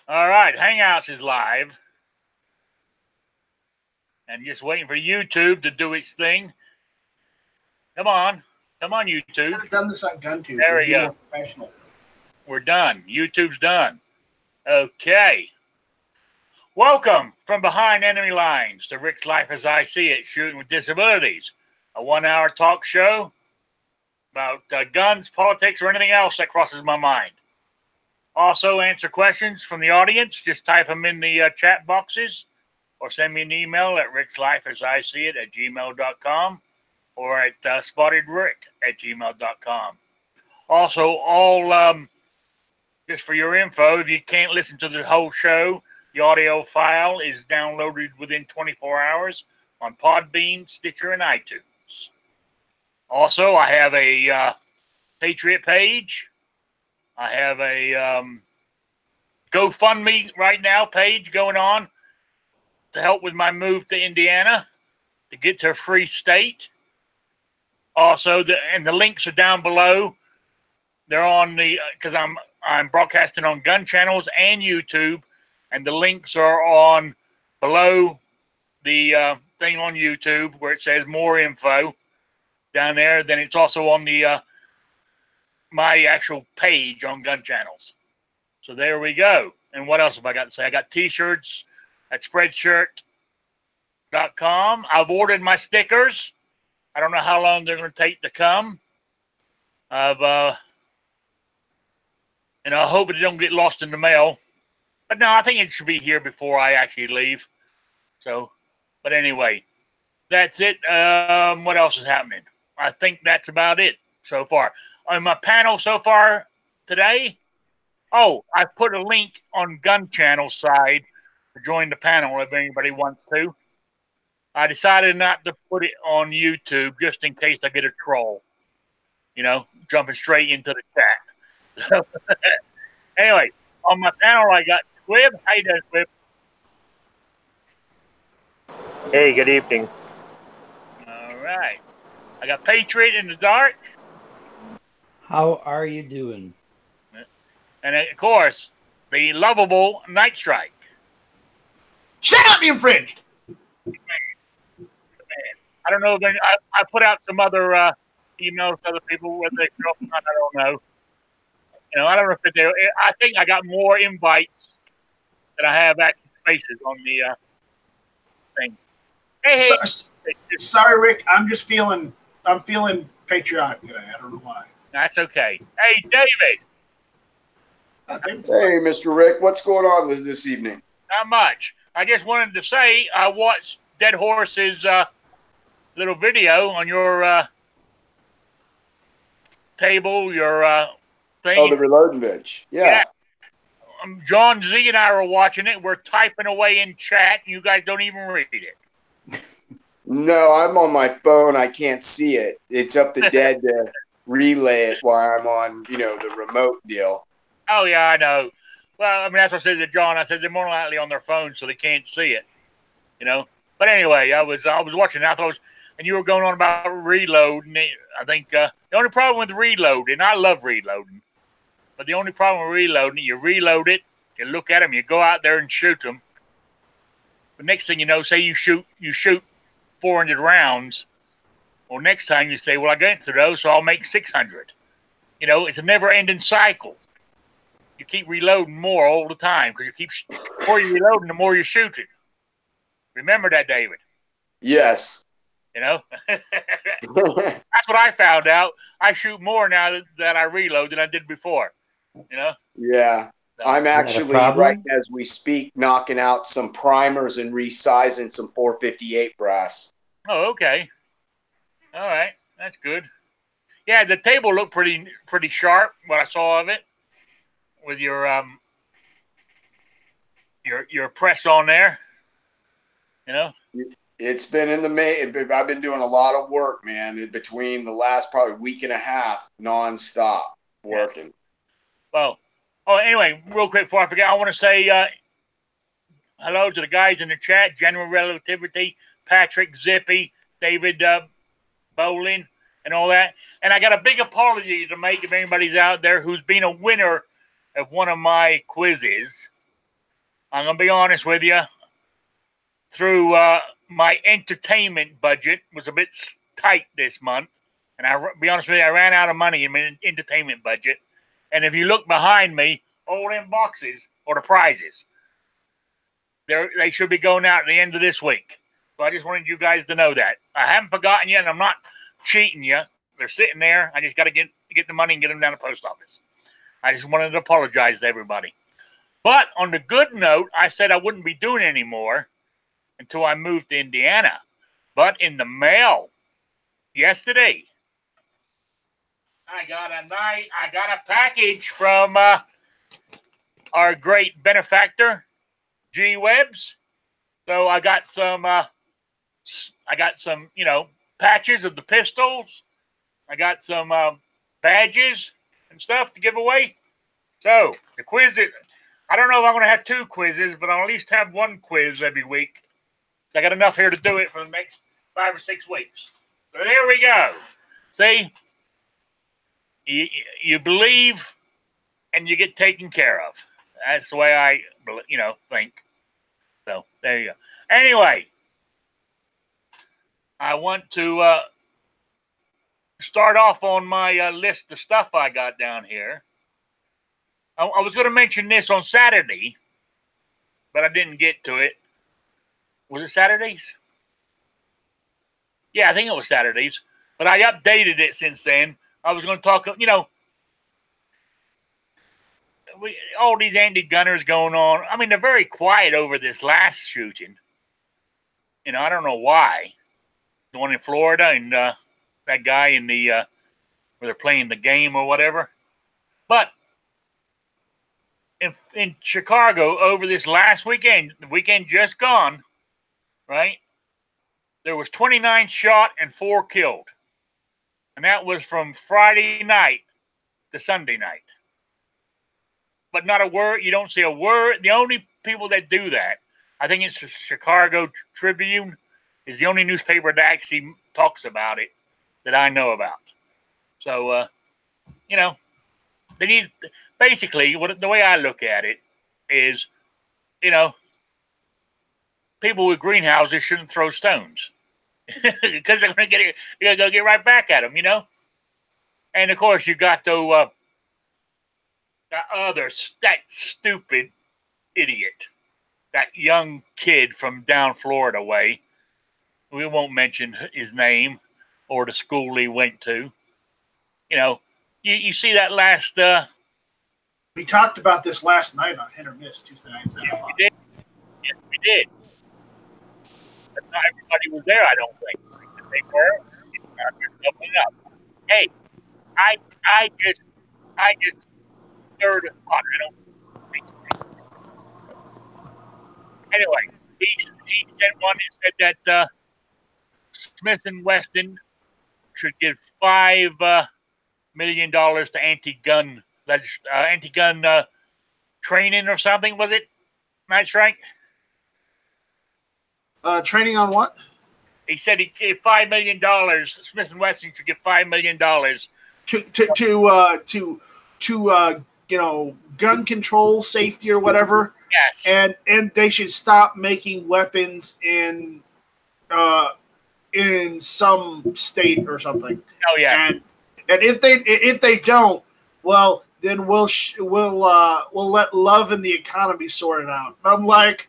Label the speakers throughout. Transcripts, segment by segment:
Speaker 1: All right, Hangouts is live. And just waiting for YouTube to do its thing. Come on, YouTube.
Speaker 2: I've done this on GunTube.
Speaker 1: There we go.
Speaker 2: Professional.
Speaker 1: We're done. YouTube's done. Okay. Welcome from behind enemy lines to Rick's Life as I See It, Shooting with Disabilities, a 1-hour talk show about guns, politics, or anything else that crosses my mind. Also, answer questions from the audience. Just type them in the chat boxes or send me an email at rickslifeasiseeit@gmail.com or at spottedrick@gmail.com. Also, all just for your info, if you can't listen to the whole show, the audio file is downloaded within 24 hours on Podbean, Stitcher, and iTunes. Also, I have a Patriot page. I have a GoFundMe right now page going on to help with my move to Indiana to get to a free state. Also, the links are down below. They're on the because I'm broadcasting on gun channels and YouTube, and the links are on below the thing on YouTube where it says more info down there. Then it's also on the my actual page on gun channels. So there we go. And what else have I got to say? I got t-shirts at spreadshirt.com. I've ordered my stickers. I don't know how long they're going to take to come. And I hope it don't get lost in the mail. But no, I think it should be here before I actually leave. So, but anyway, that's it. What else is happening? I think that's about it so far. On my panel so far today, I put a link on Gun Channel side to join the panel if anybody wants to. I decided not to put it on YouTube just in case I get a troll, jumping straight into the chat. Anyway, on my panel, I got Squib. How you doing, Squib?
Speaker 3: Hey, good evening.
Speaker 1: All right. I got Patriot in the dark.
Speaker 4: How are you doing?
Speaker 1: And, of course, the lovable Night Strike.
Speaker 2: Shut up, you infringed!
Speaker 1: Man. I don't know if I put out some other emails to other people, whether they show up or not, I don't know. I don't know if they. I think I got more invites than I have active spaces on the thing. Hey,
Speaker 2: sorry, Rick. I'm feeling patriotic today. I don't know why.
Speaker 1: That's okay. Hey, David.
Speaker 5: Hey, Mr. Rick. What's going on this evening?
Speaker 1: Not much. I just wanted to say I watched Dead Horse's little video on your table, your thing.
Speaker 5: Oh, the reloading bench. Yeah.
Speaker 1: John Z and I were watching it. We're typing away in chat, and you guys don't even read it.
Speaker 5: No, I'm on my phone. I can't see it. It's up to Dad to relay it while I'm on, the remote deal.
Speaker 1: Oh, yeah, I know. Well, I mean, that's what I said to John. I said they're more likely on their phone, so they can't see it, But anyway, I was watching it. I thought and you were going on about reloading. I think the only problem with reloading, I love reloading, but the only problem with reloading, you reload it, you look at them, you go out there and shoot them. But next thing you know, say you shoot 400 rounds. Well, next time you say, well, I got through those, so I'll make 600. It's a never-ending cycle. You keep reloading more all the time because the more you're reloading, the more you're shooting. Remember that, David?
Speaker 5: Yes.
Speaker 1: That's what I found out. I shoot more now that I reload than I did before.
Speaker 5: Yeah. I'm actually, right as we speak, knocking out some primers and resizing some 458 brass.
Speaker 1: Oh, okay. All right. That's good. Yeah, the table looked pretty sharp, what I saw of it, with your press on there.
Speaker 5: It's been in the main. I've been doing a lot of work, man, between the last probably week and a half, nonstop working.
Speaker 1: Well, anyway, real quick before I forget, I want to say hello to the guys in the chat: General Relativity, Patrick, Zippy, David Bowling, and all that. And I got a big apology to make if anybody's out there who's been a winner of one of my quizzes. I'm going to be honest with you. Through my entertainment budget was a bit tight this month. And I'll be honest with you, I ran out of money in my entertainment budget. And if you look behind me, all them boxes are the prizes. They should be going out at the end of this week. So I just wanted you guys to know that. I haven't forgotten you, and I'm not cheating you. They're sitting there. I just got to get the money and get them down to the post office. I just wanted to apologize to everybody. But on the good note, I said I wouldn't be doing it anymore until I moved to Indiana. But in the mail yesterday, I got a package from our great benefactor, G Webbs. So I got some patches of the pistols. I got some badges and stuff to give away. So the quiz, I don't know if I'm going to have 2 quizzes, but I'll at least have 1 quiz every week. So I got enough here to do it for the next 5 or 6 weeks. So there we go. See, you believe and you get taken care of. That's the way I, think. So there you go. Anyway, I want to start off on my list of stuff I got down here. I was going to mention this on Saturday, but I didn't get to it. Was it Saturdays? Yeah, I think it was Saturdays. But I updated it since then. I was going to talk, all these anti-gunners going on. I mean, they're very quiet over this last shooting. I don't know why. The one in Florida and that guy in the where they're playing the game or whatever. But in Chicago over this last weekend, the weekend just gone, right? There was 29 shot and 4 killed. And that was from Friday night to Sunday night. But not a word. You don't see a word. The only people that do that, I think it's the Chicago Tribune, is the only newspaper that actually talks about it that I know about. So, they need, basically, the way I look at it is, people with greenhouses shouldn't throw stones because they're going to get right back at them, And of course, you got that stupid idiot, that young kid from down Florida way. We won't mention his name or the school he went to. You see that last.
Speaker 2: We talked about this last night on Hit or Miss Tuesday nights.
Speaker 1: Yeah, we did. Yes, we did. But not everybody was there, I don't think. If they were, they're doubling up. Hey, I just stirred a pot. I don't think so. Anyway, he said one that said that Smith and Wesson should give $5 million to anti-gun training or something. Was it, Matt Strike?
Speaker 2: Training on what?
Speaker 1: He said he gave $5 million. Smith and Wesson should give $5 million
Speaker 2: to gun control, safety, or whatever.
Speaker 1: Yes.
Speaker 2: And they should stop making weapons in some state or something.
Speaker 1: Oh yeah.
Speaker 2: And if they don't, well, then we'll let love and the economy sort it out. And I'm like,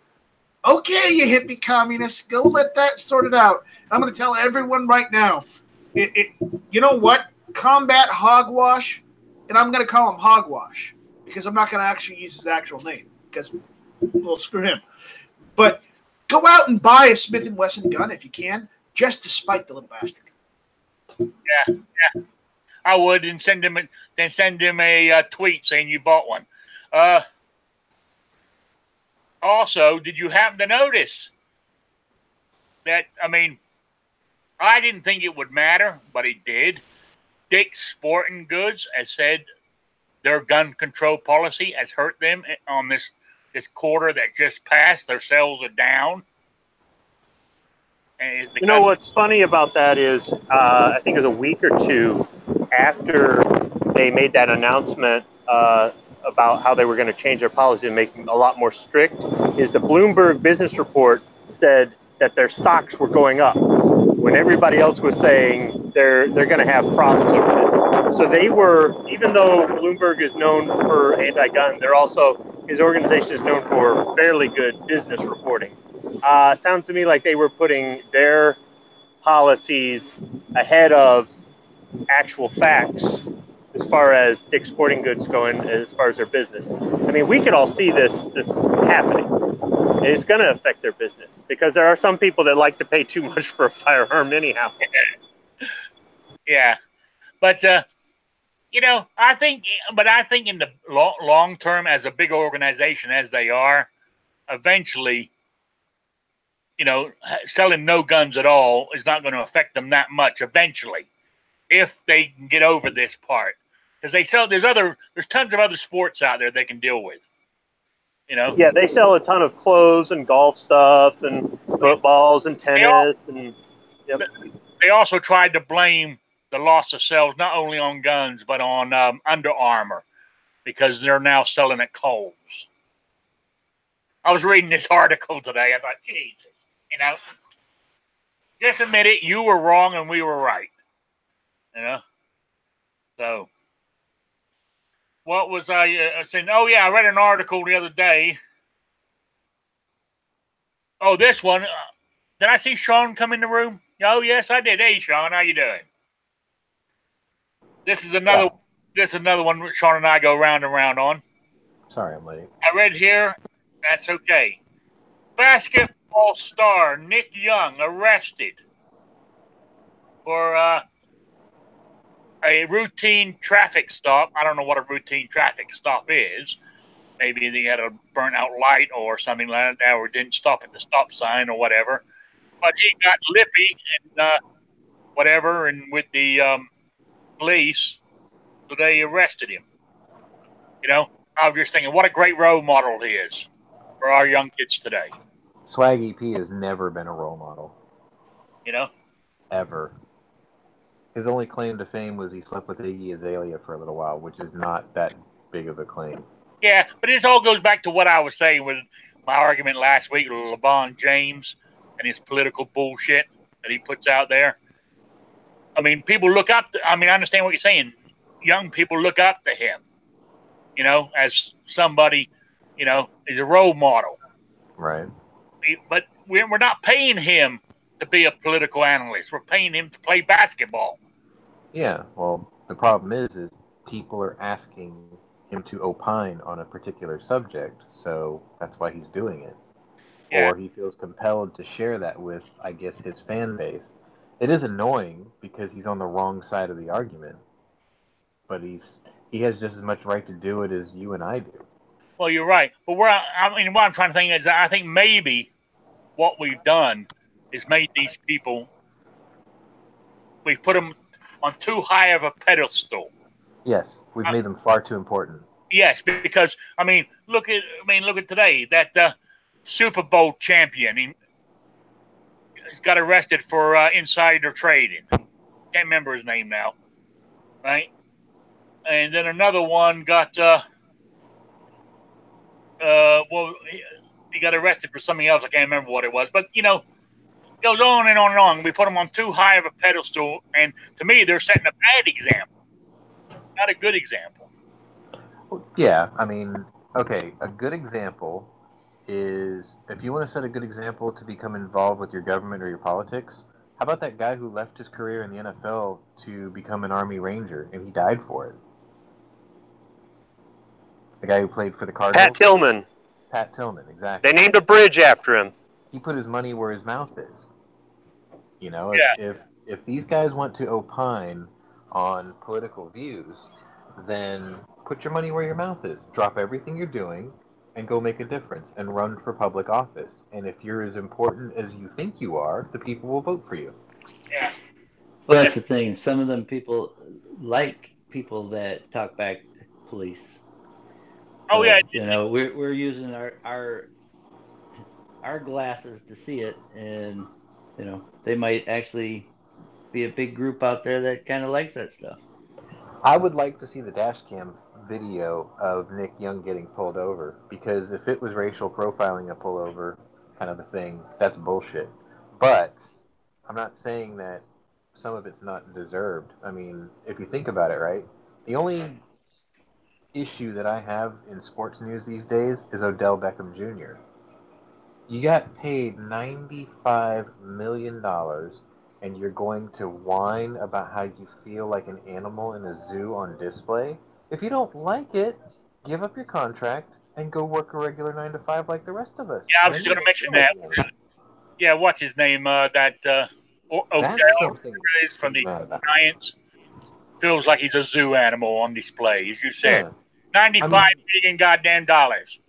Speaker 2: okay, you hippie communists, go let that sort it out. I'm going to tell everyone right now, you know what? Combat hogwash, and I'm going to call him hogwash because I'm not going to actually use his actual name because, well, screw him. But go out and buy a Smith & Wesson gun if you can, just to spite the little bastard.
Speaker 1: Yeah. I would, and send him a tweet saying you bought one. Also, did you happen to notice that? I mean, I didn't think it would matter, but it did. Dick's Sporting Goods has said their gun control policy has hurt them on this quarter that just passed. Their sales are down. And
Speaker 3: what's funny about that is I think it was a week or two after they made that announcement, about how they were going to change their policy and make them a lot more strict is the Bloomberg Business Report said that their stocks were going up when everybody else was saying they're going to have problems over this. So they were, even though Bloomberg is known for anti-gun, his organization is known for fairly good business reporting. Sounds to me like they were putting their policies ahead of actual facts as far as Dick's Sporting Goods going, as far as their business. I mean, we could all see this happening. It's going to affect their business because there are some people that like to pay too much for a firearm anyhow.
Speaker 1: Yeah, but I think in the long term, as a big organization as they are, eventually, selling no guns at all is not going to affect them that much. Eventually, if they can get over this part, because there's tons of other sports out there they can deal with.
Speaker 3: Yeah, they sell a ton of clothes and golf stuff and footballs and tennis yep.
Speaker 1: They also tried to blame the loss of sales not only on guns but on Under Armour because they're now selling at Kohl's. I was reading this article today. I thought, Jesus, just admit it. You were wrong and we were right. So. What was I saying? Oh, yeah, I read an article the other day. Oh, this one. Did I see Sean come in the room? Oh, yes, I did. Hey, Sean, how you doing? This is another one Sean and I go round and round on.
Speaker 6: Sorry, I'm late.
Speaker 1: I read here. That's okay. Basketball star Nick Young arrested for a routine traffic stop. I don't know what a routine traffic stop is. Maybe they had a burnt out light or something like that, or didn't stop at the stop sign or whatever. But he got lippy and whatever, and with the police, so they arrested him. I was just thinking, what a great role model he is for our young kids today.
Speaker 6: Swaggy P has never been a role model. Ever. His only claim to fame was he slept with Iggy Azalea for a little while, which is not that big of a claim.
Speaker 1: Yeah, but this all goes back to what I was saying with my argument last week with LeBron James and his political bullshit that he puts out there. I mean, people look up to, I understand what you're saying. Young people look up to him, as somebody, is a role model.
Speaker 6: Right.
Speaker 1: But we're not paying him to be a political analyst. We're paying him to play basketball.
Speaker 6: Yeah, well, the problem is people are asking him to opine on a particular subject, so that's why he's doing it. Yeah. Or he feels compelled to share that with, I guess, his fan base. It is annoying because he's on the wrong side of the argument, but he has just as much right to do it as you and I do.
Speaker 1: Well, you're right. But what I'm trying to think is I think maybe what we've done is made these people, we've put them on too high of a pedestal.
Speaker 6: Yes, we've made them far too important.
Speaker 1: Yes, because look at today, that Super Bowl champion. He's got arrested for insider trading. Can't remember his name now, right? And then another one got he got arrested for something else. I can't remember what it was, but it goes on and on and on. We put them on too high of a pedestal, and to me, they're setting a bad example, not a good example.
Speaker 6: Yeah, okay, a good example is, if you want to set a good example to become involved with your government or your politics, how about that guy who left his career in the NFL to become an Army Ranger, and he died for it? The guy who played for the Cardinals?
Speaker 3: Pat Tillman.
Speaker 6: Pat Tillman, exactly.
Speaker 3: They named a bridge after him.
Speaker 6: He put his money where his mouth is.
Speaker 1: Yeah.
Speaker 6: If these guys want to opine on political views, then put your money where your mouth is. Drop everything you're doing and go make a difference and run for public office. And if you're as important as you think you are, the people will vote for you.
Speaker 1: Yeah.
Speaker 4: Well, that's the thing. Some of them people like people that talk back to police.
Speaker 1: Oh, yeah.
Speaker 4: We're using our glasses to see it, and they might actually be a big group out there that kind of likes that stuff.
Speaker 6: I would like to see the dash cam video of Nick Young getting pulled over, because if it was racial profiling a pullover kind of a thing, that's bullshit. But I'm not saying that some of it's not deserved. I mean, if you think about it, right? The only issue that I have in sports news these days is Odell Beckham Jr. You got paid $95 million and you're going to whine about how you feel like an animal in a zoo on display? If you don't like it, give up your contract and go work a regular 9 to 5 like the rest of us.
Speaker 1: Yeah, I was
Speaker 6: Then
Speaker 1: just
Speaker 6: you
Speaker 1: going to
Speaker 6: won't
Speaker 1: mention
Speaker 6: feel like
Speaker 1: that.
Speaker 6: an animal.
Speaker 1: Yeah, what's his name? Odell
Speaker 6: That's something
Speaker 1: is from
Speaker 6: to be
Speaker 1: the
Speaker 6: mad about.
Speaker 1: Giants. Feels like he's a zoo animal on display, as you said.
Speaker 6: Yeah.
Speaker 1: $95 million goddamn dollars.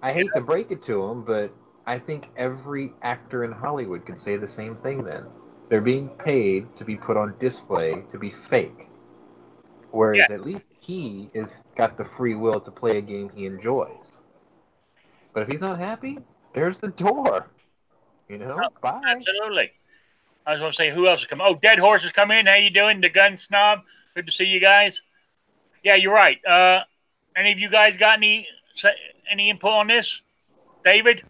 Speaker 6: I hate to break it to him, but I think every actor in Hollywood could say the same thing then. They're being paid to be put on display to be fake. Whereas at least he is got the free will to play a game he enjoys. But if he's not happy, there's the door. You know? Bye.
Speaker 1: Absolutely. I was going to say, who else is coming? Oh, Dead Horse has come in. How you doing? The Gun Snob. Good to see you guys. Yeah, you're right. Any of you guys got any input on this? David?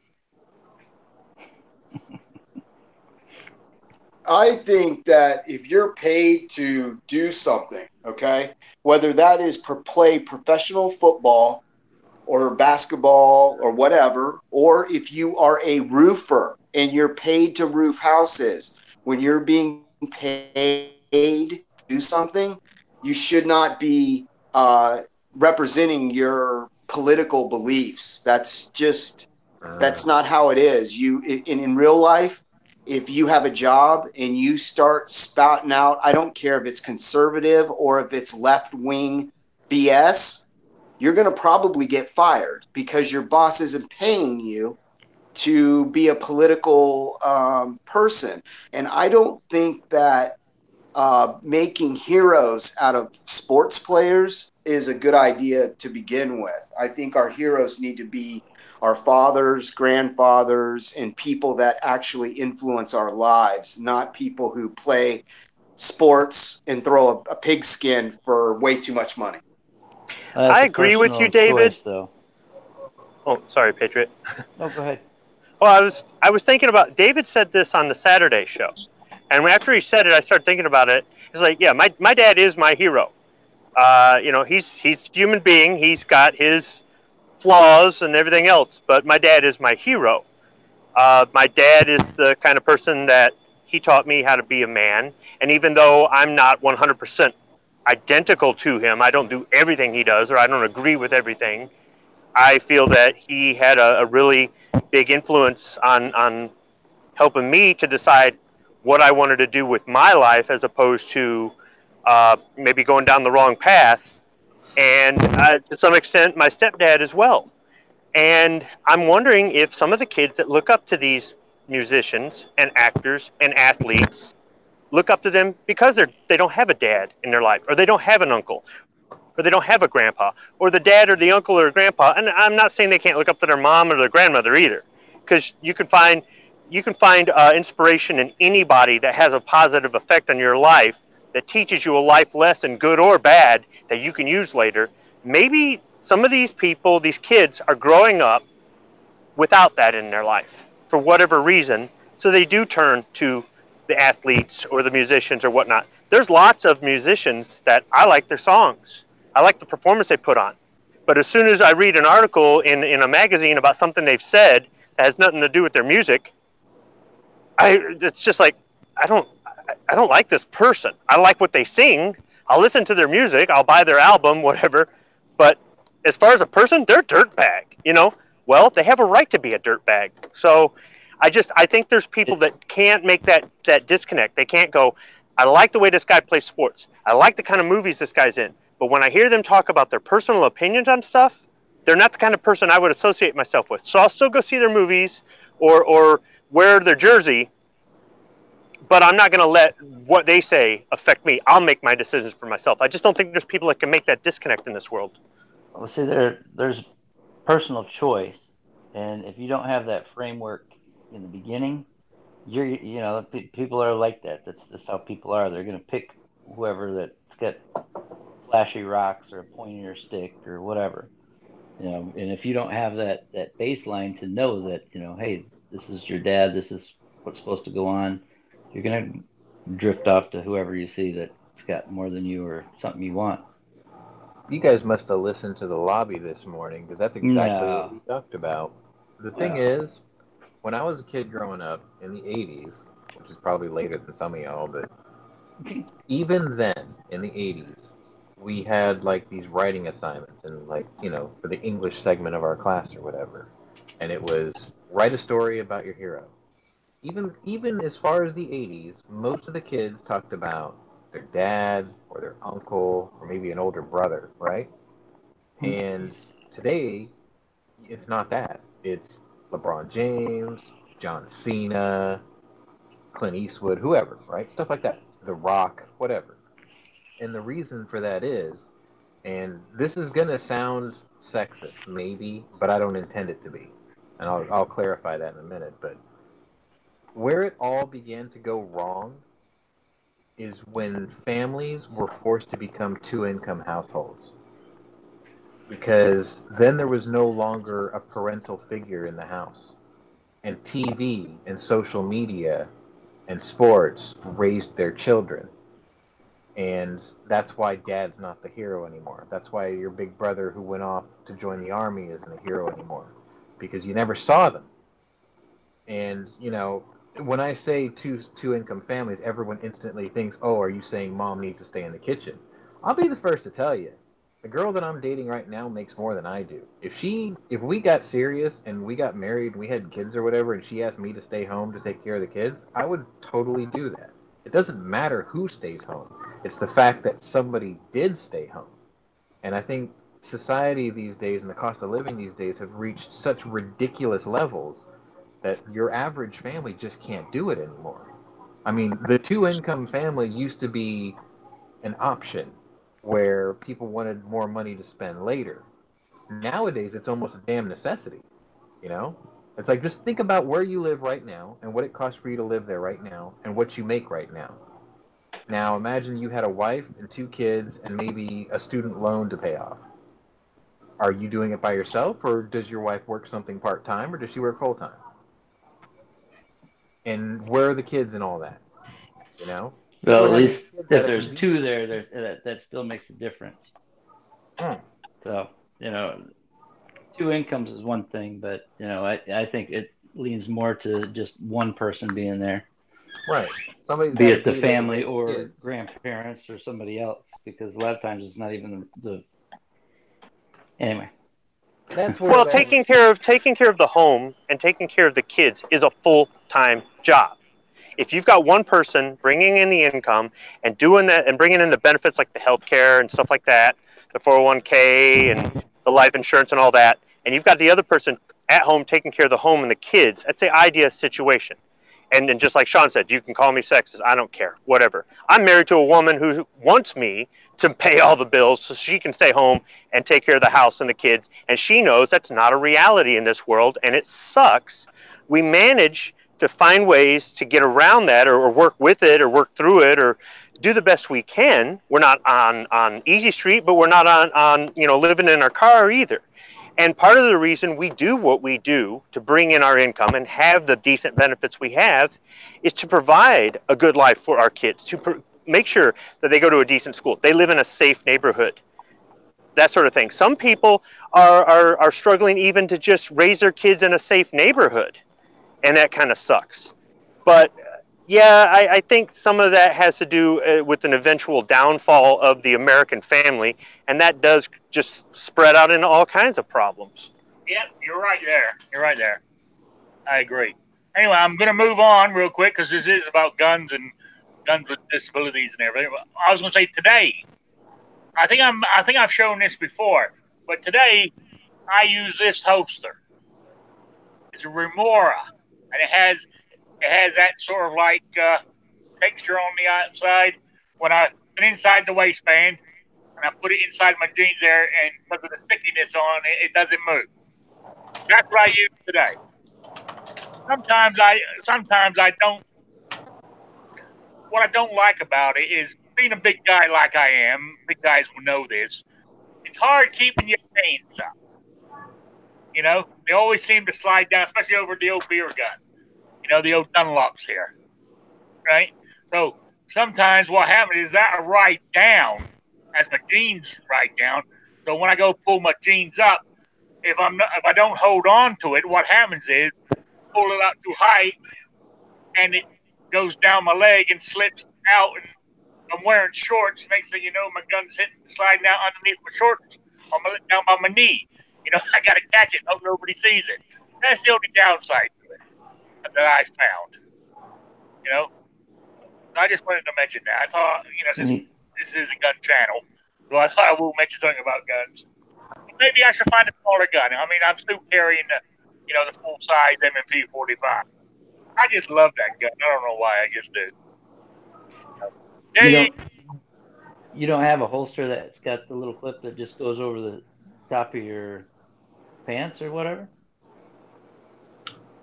Speaker 5: I think that if you're paid to do something, okay, whether that is play professional football or basketball or whatever, or if you are a roofer and you're paid to roof houses, when you're being paid to do something, you should not be representing your political beliefs. That's not how it is. In real life, if you have a job and you start spouting out, I don't care if it's conservative or if it's left wing BS, you're going to probably get fired because your boss isn't paying you to be a political person. And I don't think that making heroes out of sports players is a good idea to begin with. I think our heroes need to be our fathers, grandfathers, and people that actually influence our lives, not people who play sports and throw a pigskin for way too much money.
Speaker 3: I agree with you, David.
Speaker 4: Choice, though.
Speaker 3: Oh, sorry, Patriot.
Speaker 4: No, go ahead.
Speaker 3: Well, I was thinking about, David said this on the Saturday show. And after he said it, I started thinking about it. It's like, yeah, my dad is my hero. You know, he's a human being. He's got his flaws and everything else, but my dad is my hero. My dad is the kind of person that he taught me how to be a man. And even though I'm not 100% identical to him, I don't do everything he does, or I don't agree with everything, I feel that he had a really big influence on helping me to decide what I wanted to do with my life, as opposed to maybe going down the wrong path. And to some extent, my stepdad as well. And I'm wondering if some of the kids that look up to these musicians and actors and athletes look up to them because they don't have a dad in their life, or they don't have an uncle, or they don't have a grandpa, or the dad or the uncle or grandpa. And I'm not saying they can't look up to their mom or their grandmother either, because you can find inspiration in anybody that has a positive effect on your life, that teaches you a life lesson, good or bad, that you can use later. Maybe some of these people, these kids, are growing up without that in their life for whatever reason, so they do turn to the athletes or the musicians or whatnot. There's lots of musicians that I like their songs. I like the performance they put on. But as soon as I read an article in a magazine about something they've said that has nothing to do with their music, it's just like, I don't like this person. I like what they sing. I'll listen to their music. I'll buy their album, whatever. But as far as a person, they're a dirtbag, you know? Well, they have a right to be a dirtbag. So I think there's people that can't make that disconnect. They can't go, I like the way this guy plays sports. I like the kind of movies this guy's in. But when I hear them talk about their personal opinions on stuff, they're not the kind of person I would associate myself with. So I'll still go see their movies or wear their jersey, but I'm not going to let what they say affect me. I'll make my decisions for myself. I just don't think there's people that can make that disconnect in this world.
Speaker 4: Well, see, there's personal choice, and if you don't have that framework in the beginning, people are like that. That's just how people are. They're going to pick whoever that's got flashy rocks or a pointer stick or whatever. And if you don't have that baseline to know that, hey, this is your dad, this is what's supposed to go on, you're gonna drift off to whoever you see that's got more than you or something you want.
Speaker 6: You guys must have listened to the lobby this morning, because that's exactly what we talked about. The thing is, when I was a kid growing up in the 80s, which is probably later than some of y'all, but even then, in the 80s, we had like these writing assignments, and like, for the English segment of our class or whatever. And it was write a story about your hero. Even as far as the 80s, most of the kids talked about their dad or their uncle or maybe an older brother, right? And today, it's not that. It's LeBron James, John Cena, Clint Eastwood, whoever, right? Stuff like that. The Rock, whatever. And the reason for that is, and this is going to sound sexist, maybe, but I don't intend it to be. And I'll clarify that in a minute. But where it all began to go wrong is when families were forced to become two-income households. Because then there was no longer a parental figure in the house. And TV and social media and sports raised their children. And that's why dad's not the hero anymore. That's why your big brother who went off to join the army isn't a hero anymore. Because you never saw them. And, when I say two-income families, everyone instantly thinks, oh, are you saying mom needs to stay in the kitchen? I'll be the first to tell you. The girl that I'm dating right now makes more than I do. If we got serious and we got married and we had kids or whatever, and she asked me to stay home to take care of the kids, I would totally do that. It doesn't matter who stays home. It's the fact that somebody did stay home. And I think society these days and the cost of living these days have reached such ridiculous levels that your average family just can't do it anymore. I mean, the two-income family used to be an option where people wanted more money to spend later. Nowadays, it's almost a damn necessity, It's like, just think about where you live right now and what it costs for you to live there right now and what you make right now. Now, imagine you had a wife and 2 kids and maybe a student loan to pay off. Are you doing it by yourself, or does your wife work something part-time, or does she work full-time? And where are the kids and all that?
Speaker 4: Well, at least if there's 2 there, that still makes a difference. So, 2 incomes is one thing, but, I think it leans more to just one person being there.
Speaker 6: Right.
Speaker 4: Be it the family or grandparents or somebody else, because a lot of times it's not even the anyway.
Speaker 3: Well, taking care of the home and taking care of the kids is a full-time job. If you've got one person bringing in the income and doing that and bringing in the benefits like the health care and stuff like that, the 401k and the life insurance and all that, and you've got the other person at home taking care of the home and the kids, that's the ideal situation. And just like Sean said, you can call me sexist. I don't care. Whatever. I'm married to a woman who wants me to pay all the bills so she can stay home and take care of the house and the kids. And she knows that's not a reality in this world, and it sucks. We manage to find ways to get around that or work with it or work through it or do the best we can. We're not on easy street, but we're not on living in our car either. And part of the reason we do what we do to bring in our income and have the decent benefits we have is to provide a good life for our kids, to make sure that they go to a decent school, they live in a safe neighborhood, that sort of thing. Some people are struggling even to just raise their kids in a safe neighborhood, and that kind of sucks. But yeah, I think some of that has to do with an eventual downfall of the American family, and that does just spread out into all kinds of problems.
Speaker 1: Yep, you're right there. You're right there. I agree. Anyway, I'm going to move on real quick because this is about guns and guns with disabilities and everything. I was going to say today, I think I've shown this before, but today I use this holster. It's a Remora, and it has that sort of like texture on the outside. When I put it inside the waistband and I put it inside my jeans there, and because of the stickiness on it, it doesn't move. That's what I use today. Sometimes I don't. What I don't like about it is being a big guy like I am, big guys will know this. It's hard keeping your hands up. You know, they always seem to slide down, especially over the old beer gun. You know, the old Dunlops here, right? So sometimes what happens is that I ride down as my jeans ride down. So when I go pull my jeans up, if I don't hold on to it, what happens is pull it up too high, and it goes down my leg and slips out. And I'm wearing shorts. Next thing you know, my gun's sliding out underneath my shorts, down by my knee. You know, I got to catch it. Hope nobody sees it. That's the only downside to it that I found. You know, I just wanted to mention that. I thought, you know, since this is a gun channel, so I thought I will mention something about guns. Maybe I should find a smaller gun. I mean, I'm still carrying the full size M&P 45. I just love that gun. I don't know why. I just do.
Speaker 4: You don't have a holster that's got the little clip that just goes over the top of your pants or whatever?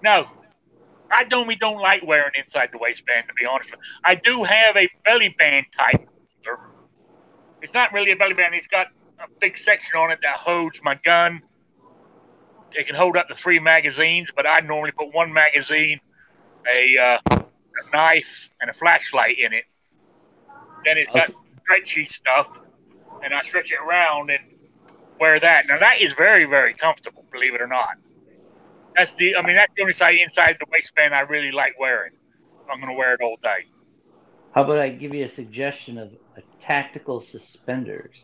Speaker 1: No. I don't like wearing inside the waistband, to be honest with you. I do have a belly band type holster. It's not really a belly band. It's got a big section on it that holds my gun. It can hold up to 3 magazines, but I normally put 1 magazine, a knife, and a flashlight in it. Then it's got stretchy stuff, and I stretch it around and wear that. Now, that is very, very comfortable, believe it or not. That's the only side inside the waistband I really like wearing. I'm going to wear it all day.
Speaker 4: How about I give you a suggestion of a tactical suspenders?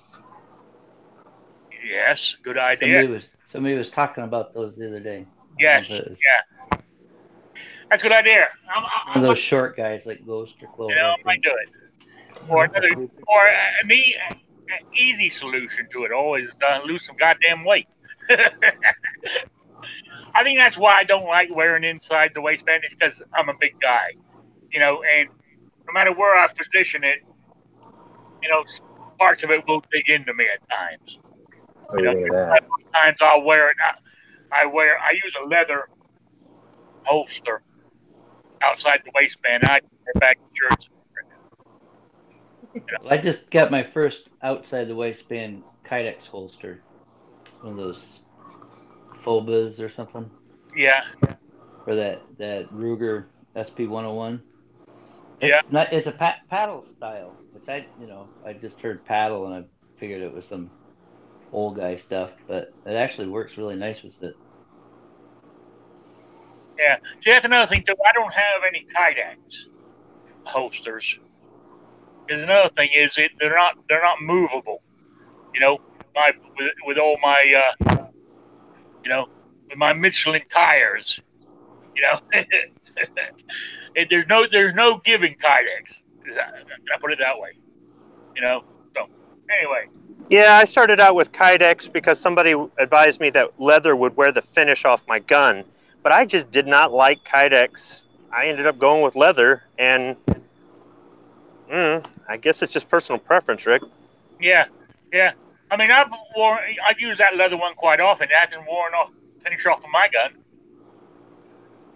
Speaker 1: Yes, good idea.
Speaker 4: Somebody was talking about those the other day.
Speaker 1: Yes, yeah. That's a good idea.
Speaker 4: One of those short guys like Ghost or Clover.
Speaker 1: I might do it. Or an easy solution to it all is lose some goddamn weight. I think that's why I don't like wearing inside the waistband. It's because I'm a big guy, you know, and no matter where I position it, you know, parts of it will dig into me at times. You know, sometimes I'll wear it. I use a leather holster outside the waistband. I wear baggy shirts. You know?
Speaker 4: I just got my first outside the waistband Kydex holster. One of those Phobas or something.
Speaker 1: Yeah.
Speaker 4: For that Ruger SP-101.
Speaker 1: Yeah.
Speaker 4: It's a paddle style, which I just heard paddle and I figured it was some old guy stuff, but it actually works really nice with it.
Speaker 1: Yeah. See, that's another thing too. I don't have any Kydex holsters. Because another thing is they're not movable. You know, with all my with my Michelin tires. You know, there's no giving Kydex. I put it that way. You know. So anyway.
Speaker 3: Yeah, I started out with Kydex because somebody advised me that leather would wear the finish off my gun, but I just did not like Kydex. I ended up going with leather, and I guess it's just personal preference, Rick.
Speaker 1: Yeah. I mean, I've used that leather one quite often. It hasn't worn off finish off of my gun.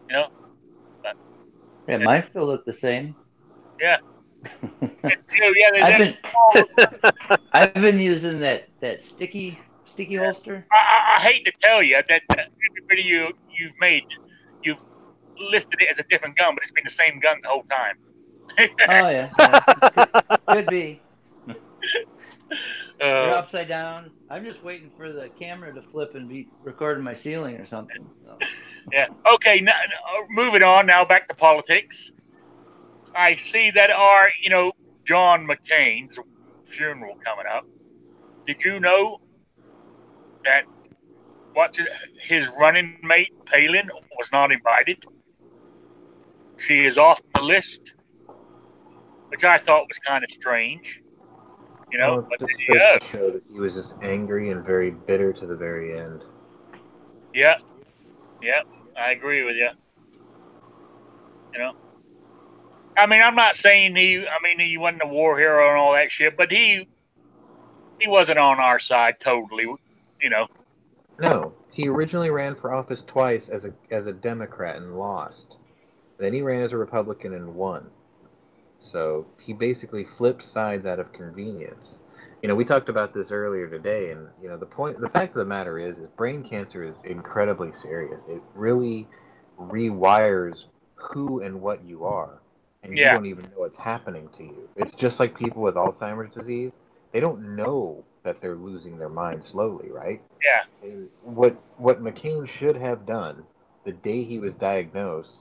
Speaker 1: You know. But,
Speaker 4: yeah, mine still look the same.
Speaker 1: Yeah.
Speaker 4: I've been using that sticky holster.
Speaker 1: I hate to tell you that every video you've made, you've listed it as a different gun, but it's been the same gun the whole time.
Speaker 4: Oh yeah. Could be. They're upside down. I'm just waiting for the camera to flip and be recording my ceiling or something. So.
Speaker 1: Yeah. Okay. Now, moving on. Now back to politics. I see that our, John McCain's funeral coming up. Did you know that his running mate Palin was not invited? She is off the list, which I thought was kind of strange.
Speaker 6: But it show that he was just angry and very bitter to the very end.
Speaker 1: Yeah, I agree with you. I mean, I'm not saying he wasn't a war hero and all that shit, but he wasn't on our side totally,
Speaker 6: No, he originally ran for office twice as a Democrat and lost. Then he ran as a Republican and won. So he basically flips sides out of convenience. We talked about this earlier today, and the fact of the matter is brain cancer is incredibly serious. It really rewires who and what you are, and you
Speaker 1: Yeah.
Speaker 6: don't even know what's happening to you. It's just like people with Alzheimer's disease. They don't know that they're losing their mind slowly, right?
Speaker 1: Yeah.
Speaker 6: And what McCain should have done the day he was diagnosed,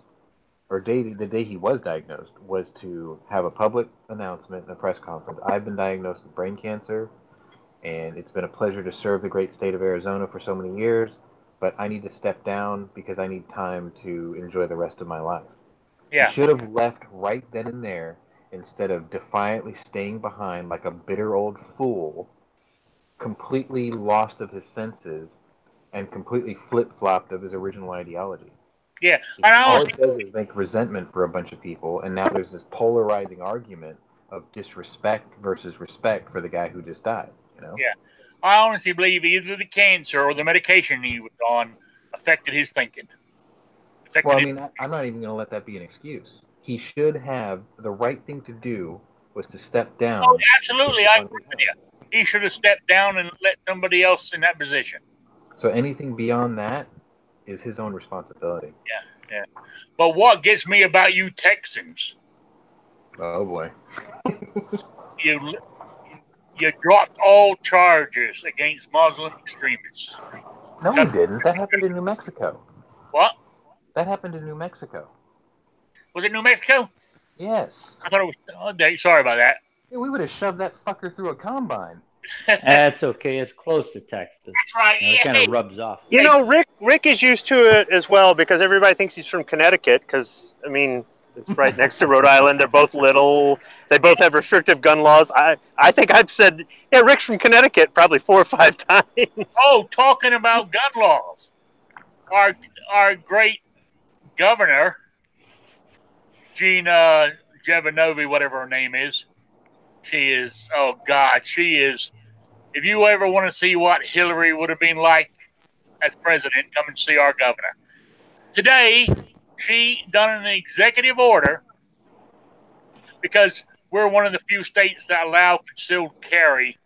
Speaker 6: or the day he was diagnosed, was to have a public announcement and a press conference. I've been diagnosed with brain cancer, and it's been a pleasure to serve the great state of Arizona for so many years, but I need to step down because I need time to enjoy the rest of my life. He
Speaker 1: Yeah.
Speaker 6: should have left right then and there instead of defiantly staying behind like a bitter old fool, completely lost of his senses and completely flip-flopped of his original ideology.
Speaker 1: Yeah. And I
Speaker 6: All
Speaker 1: honestly,
Speaker 6: it does is make resentment for a bunch of people, and now there's this polarizing argument of disrespect versus respect for the guy who just died.
Speaker 1: yeah, I honestly believe either the cancer or the medication he was on affected his thinking.
Speaker 6: Well, I mean, I'm not even going to let that be an excuse. He should have the right thing to do was to step down.
Speaker 1: Oh, absolutely, I agree with you. He should have stepped down and let somebody else in that position.
Speaker 6: So anything beyond that is his own responsibility.
Speaker 1: Yeah, yeah. But what gets me about you Texans?
Speaker 6: Oh boy.
Speaker 1: You dropped all charges against Muslim extremists.
Speaker 6: No, we didn't. That happened in New Mexico.
Speaker 1: What?
Speaker 6: That happened in New Mexico.
Speaker 1: Was it New Mexico?
Speaker 6: Yes.
Speaker 1: I thought it was. Oh, sorry about that.
Speaker 6: Yeah, we would have shoved that fucker through a combine.
Speaker 4: That's okay. It's close to Texas.
Speaker 1: That's right.
Speaker 4: It kind of rubs off.
Speaker 3: Rick is used to it as well because everybody thinks he's from Connecticut because, I mean, it's right next to Rhode Island. They're both little. They both have restrictive gun laws. I think I've said, yeah, Rick's from Connecticut probably 4 or 5 times.
Speaker 1: Oh, talking about gun laws. Our great governor, Gina Jevanovi, whatever her name is, she is, oh God, she is, if you ever want to see what Hillary would have been like as president, come and see our governor. Today, she done an executive order because we're one of the few states that allow concealed carry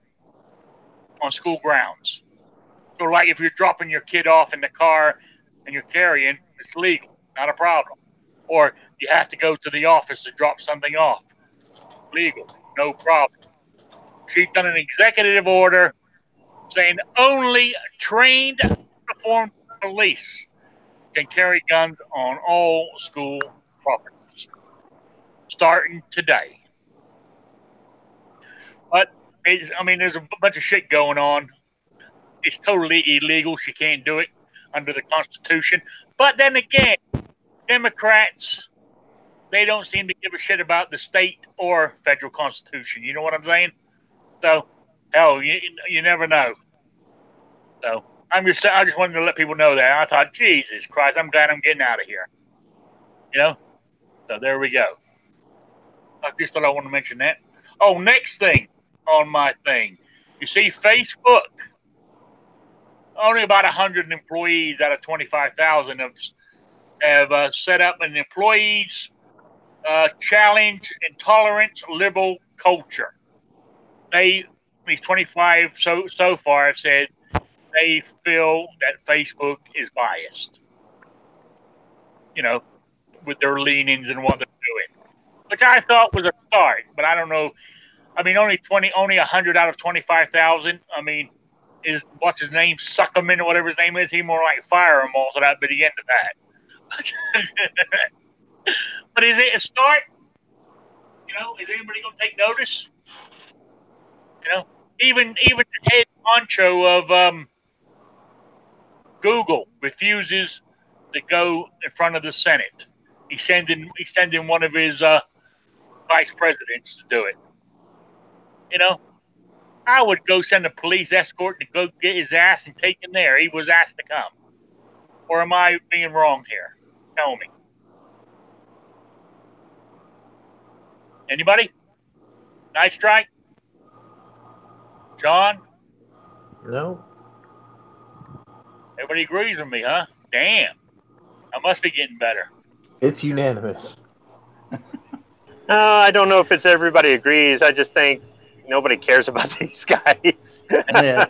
Speaker 1: on school grounds. So like if you're dropping your kid off in the car and you're carrying, it's legal, not a problem. Or you have to go to the office to drop something off. Legal, no problem. She's done an executive order saying only trained, uniformed police can carry guns on all school properties, starting today. But there's a bunch of shit going on. It's totally illegal. She can't do it under the Constitution. But then again, Democrats, they don't seem to give a shit about the state or federal Constitution. You know what I'm saying? So, hell, you never know. So, I just wanted to let people know that. I thought, Jesus Christ, I'm glad I'm getting out of here. So there we go. I just thought I wanted to mention that. Oh, next thing on my thing. You see, Facebook, only about 100 employees out of 25,000 have set up an employees challenge intolerance liberal culture. These 25 so far have said they feel that Facebook is biased, with their leanings and what they're doing, which I thought was a start, but I don't know. I mean, only 100 out of 25,000. I mean, what's his name, Suckerman or whatever his name is? He more like fire them all, so that'd be the end of that. But is it a start? Is anybody going to take notice? Even the head honcho of Google refuses to go in front of the Senate. He's sending one of his vice presidents to do it. I would go send a police escort to go get his ass and take him there. He was asked to come. Or am I being wrong here? Tell me. Anybody? Nice strike? John?
Speaker 6: No.
Speaker 1: Everybody agrees with me, huh? Damn. I must be getting better.
Speaker 6: It's unanimous.
Speaker 3: I don't know if it's everybody agrees. I just think nobody cares about these guys.
Speaker 4: Yeah,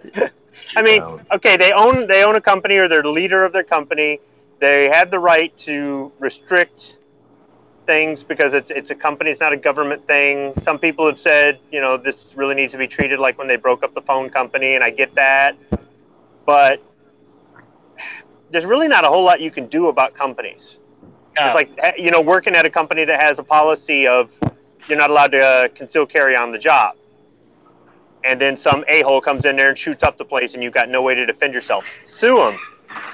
Speaker 3: I mean, okay, they own a company, or they're the leader of their company. They have the right to restrict things because it's a company, it's not a government thing. Some people have said, this really needs to be treated like when they broke up the phone company, and I get that. But there's really not a whole lot you can do about companies.
Speaker 1: No.
Speaker 3: It's like, working at a company that has a policy of you're not allowed to conceal carry on the job. And then some a-hole comes in there and shoots up the place, and you've got no way to defend yourself. Sue them.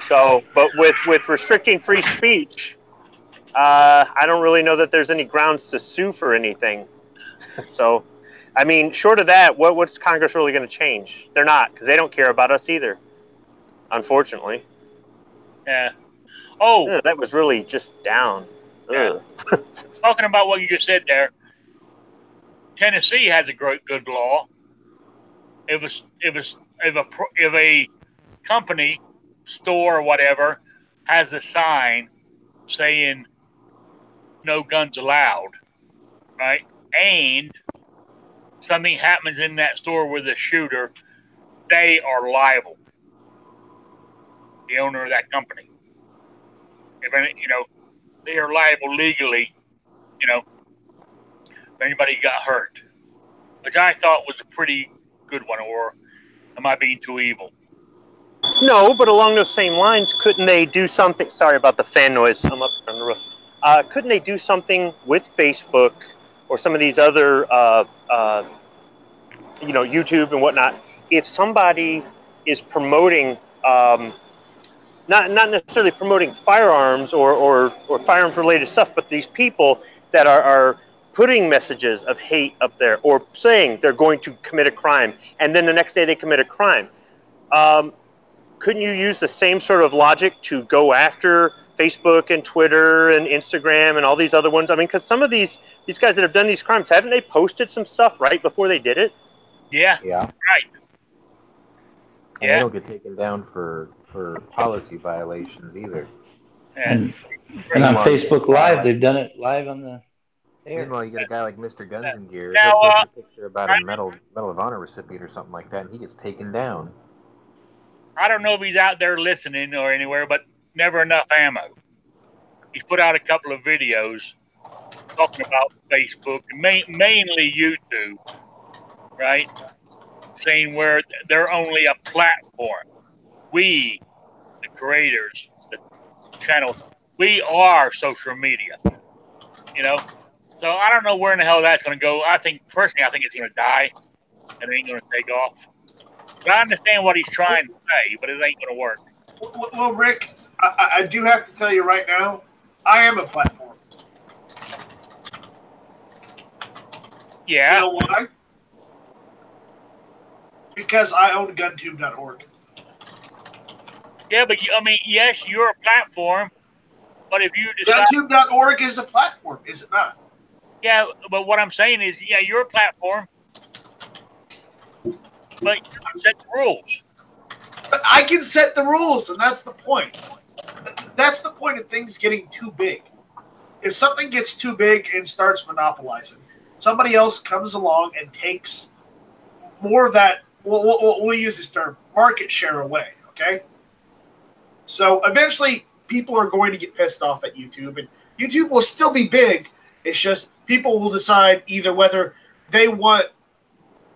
Speaker 3: So, but with restricting free speech, I don't really know that there's any grounds to sue for anything. So, I mean, short of that, what's Congress really going to change? They're not, because they don't care about us either, unfortunately.
Speaker 1: Yeah. Oh,
Speaker 3: Ugh, that was really just down.
Speaker 1: Yeah. Talking about what you just said there, Tennessee has a good law. If a company, store, or whatever has a sign saying no guns allowed, right? And something happens in that store with a shooter, they are liable. The owner of that company. If they are liable legally, if anybody got hurt. Which I thought was a pretty good one, or am I being too evil?
Speaker 3: No, but along those same lines, couldn't they do something? Sorry about the fan noise. I'm up on the roof. Couldn't they do something with Facebook or some of these other, YouTube and whatnot? If somebody is promoting, not necessarily promoting firearms or firearms related stuff, but these people that are putting messages of hate up there or saying they're going to commit a crime, and then the next day they commit a crime. Couldn't you use the same sort of logic to go after Facebook and Twitter and Instagram and all these other ones? I mean, because some of these guys that have done these crimes, haven't they posted some stuff right before they did it?
Speaker 1: Yeah.
Speaker 6: Yeah.
Speaker 1: Right.
Speaker 6: And they don't get taken down for policy violations either.
Speaker 4: And on Facebook Live, they've done it live on the air.
Speaker 6: Meanwhile, you get a guy like Mr. Guns and Gear.
Speaker 1: Now,
Speaker 6: He'll post a picture about a Medal of Honor recipient or something like that, and he gets taken down.
Speaker 1: I don't know if he's out there listening or anywhere, but never enough ammo. He's put out a couple of videos talking about Facebook, mainly YouTube, right? Saying where they're only a platform. We, the creators, the channels, we are social media. So I don't know where in the hell that's going to go. Personally, I think it's going to die. And it ain't going to take off. But I understand what he's trying to say, but it ain't going to work.
Speaker 2: Well, Rick, I do have to tell you right now, I am a platform.
Speaker 1: Yeah.
Speaker 2: You know why? Because I own GunTube.org.
Speaker 1: Yeah, but yes, you're a platform, but if you decide...
Speaker 2: GunTube.org is a platform, is it not?
Speaker 1: Yeah, but what I'm saying is, yeah, you're a platform, but you can set the rules.
Speaker 2: But I can set the rules, and that's the point. That's the point of things getting too big. If something gets too big and starts monopolizing, somebody else comes along and takes more of that, we'll use this term, market share away, okay? So eventually, people are going to get pissed off at YouTube, and YouTube will still be big. It's just people will decide either whether they want,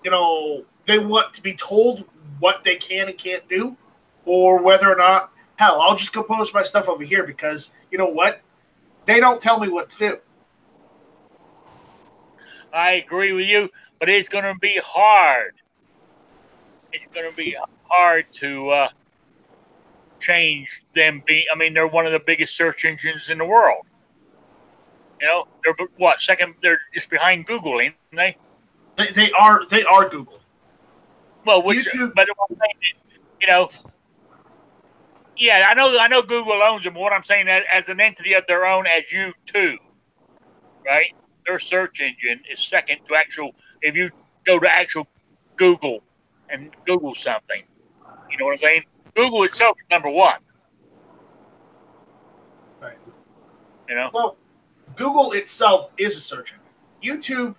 Speaker 2: they want to be told what they can and can't do, or whether or not, hell, I'll just go post my stuff over here because, you know what? They don't tell me what to do.
Speaker 1: I agree with you, but it's going to be hard. It's going to be hard to change them. They're one of the biggest search engines in the world. They're what, second? They're just behind Google, ain't they?
Speaker 2: They are Google.
Speaker 1: Well, YouTube, but yeah, I know Google owns them. But what I'm saying, as an entity of their own, as YouTube, right? Their search engine is second to actual. If you go to actual Google and Google something, you know what I'm saying? Google itself is number one.
Speaker 2: Right.
Speaker 1: You know.
Speaker 2: Well, Google itself is a search engine. YouTube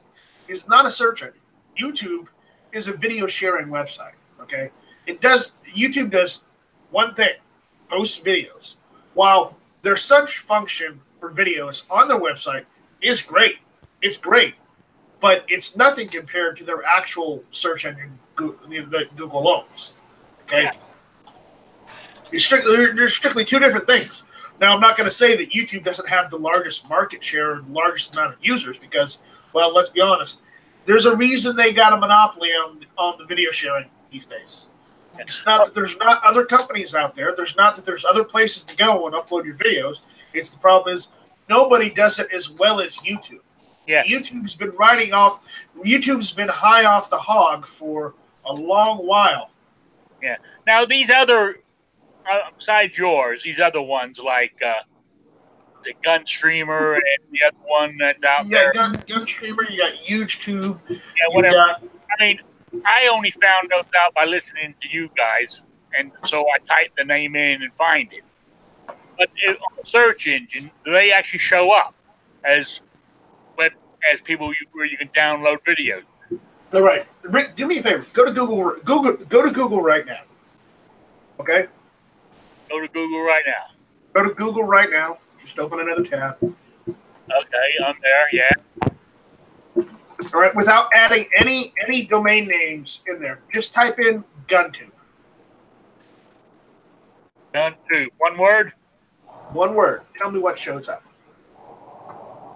Speaker 2: is not a search engine. YouTube is a video sharing website. Okay, YouTube does one thing: post videos. While their search function for videos on their website is great, it's great, but it's nothing compared to their actual search engine that Google owns. Okay, they're strictly two different things. Now, I'm not going to say that YouTube doesn't have the largest market share or the largest amount of users because, well, let's be honest. There's a reason they got a monopoly on the video sharing these days. It's not that there's not other companies out there. There's not that there's other places to go and upload your videos. It's the problem is nobody does it as well as YouTube.
Speaker 1: Yeah.
Speaker 2: YouTube's been high off the hog for a long while.
Speaker 1: Yeah. Now, these other, besides yours, these other ones like the Gun Streamer and the other one that's out there.
Speaker 2: Gun Streamer, you got YouTube.
Speaker 1: Yeah, whatever. I mean, I only found those out by listening to you guys, and so I typed the name in and find it. But on the search engine, do they actually show up as people where you can download videos?
Speaker 2: All right, Rick, do me a favor. Go to Google right now. Okay.
Speaker 1: Go to Google right now.
Speaker 2: Go to Google right now. Just open another tab.
Speaker 1: Okay, I'm there. Yeah.
Speaker 2: All right, without adding any domain names in there, just type in GunTube.
Speaker 1: GunTube. One word.
Speaker 2: One word. Tell me what shows up.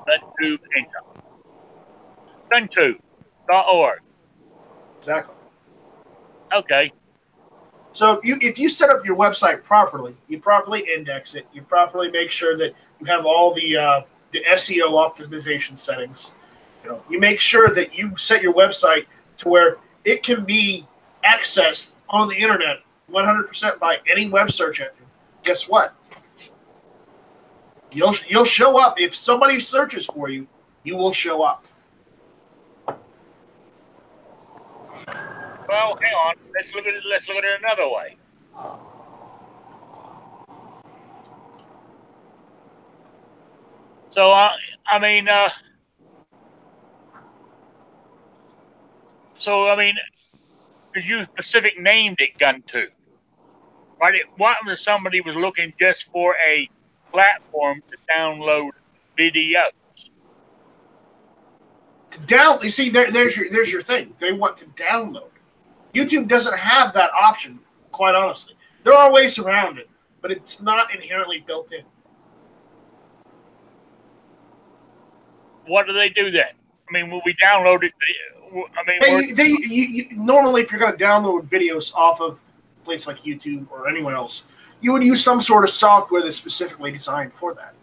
Speaker 1: GunTube income. GunTube.org.
Speaker 2: Exactly.
Speaker 1: Okay.
Speaker 2: So if you set up your website properly, you properly index it, you properly make sure that you have all the SEO optimization settings. You make sure that you set your website to where it can be accessed on the internet 100% by any web search engine. Guess what? You'll show up. If somebody searches for you, you will show up.
Speaker 1: Well, hang on. Let's look at it another way. So I mean, because you specific named it GunTube, right? What if somebody was looking just for a platform to download videos?
Speaker 2: You see, there's your thing. They want to download. YouTube doesn't have that option, quite honestly. There are ways around it, but it's not inherently built in.
Speaker 1: What do they do then? I mean, when we download it,
Speaker 2: normally, if you're going to download videos off of a place like YouTube or anyone else, you would use some sort of software that's specifically designed for that.